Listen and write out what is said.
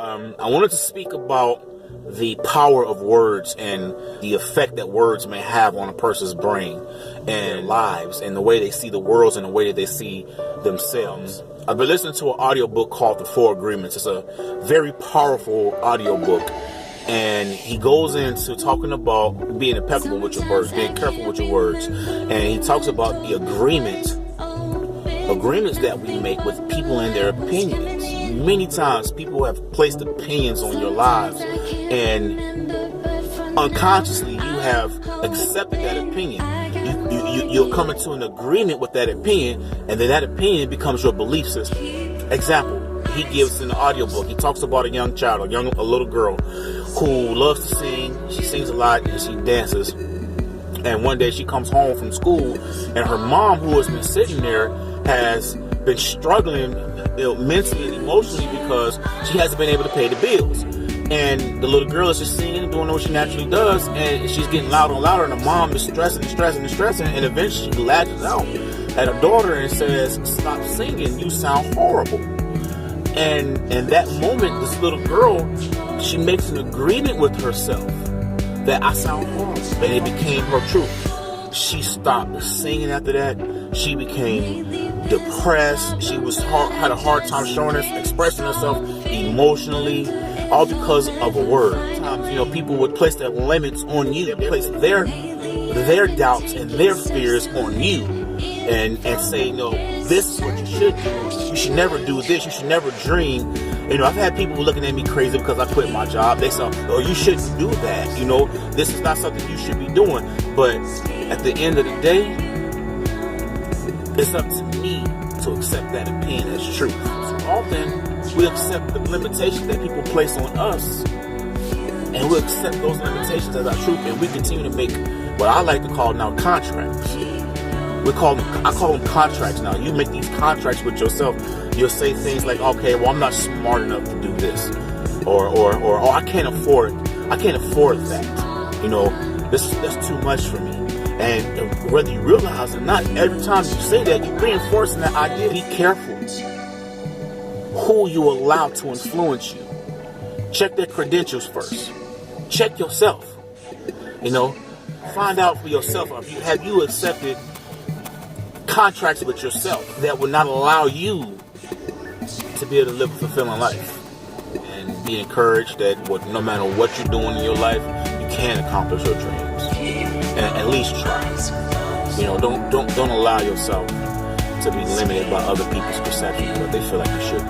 I wanted to speak about the power of words and the effect that words may have on a person's brain and lives and the way they see the world and the way that they see themselves. I've been listening to an audiobook called The Four Agreements. It's a very powerful audiobook, and he goes into talking about being impeccable with your words, being careful with your words, and he talks about the agreements that we make with people and their opinions. Many times people have placed opinions on your lives, and unconsciously you have accepted that opinion. You'll come into an agreement with that opinion, and then that opinion becomes your belief system. Example, he gives in the audiobook, he talks about a young child, a little girl who loves to sing. She sings a lot and she dances. And one day she comes home from school, and her mom, who has been sitting there, has been struggling mentally and emotionally because she hasn't been able to pay the bills. And the little girl is just singing and doing what she naturally does, and she's getting louder and louder, and the mom is stressing, and eventually she lashes out at her daughter and says, "Stop singing, you sound horrible." And in that moment, this little girl, she makes an agreement with herself that I sound horrible, and it became her truth. She stopped singing after that. She became depressed. She had a hard time expressing herself emotionally, all because of a word. Sometimes, people would place their limits on you. They place their doubts and their fears on you, and say, this is what you should do. You should never do this. You should never dream. I've had people looking at me crazy because I quit my job. They say, "Oh, you shouldn't do that. This is not something you should be doing." But at the end of the day, it's up to me to accept that opinion as truth. So often we accept the limitations that people place on us, and we accept those limitations as our truth, and we continue to make what I like to call now contracts. I call them contracts now. You make these contracts with yourself. You'll say things like, "Okay, well, I'm not smart enough to do this," or "Oh, I can't afford that. That's too much for me." And whether you realize it or not, every time you say that, you're reinforcing that idea. Be careful who you allow to influence you. Check their credentials first. Check yourself. Find out for yourself. Have you accepted contracts with yourself that will not allow you to be able to live a fulfilling life? And be encouraged that no matter what you're doing in your life, you can accomplish your dreams. And at least try. Don't allow yourself to be limited by other people's perception of what they feel like you should.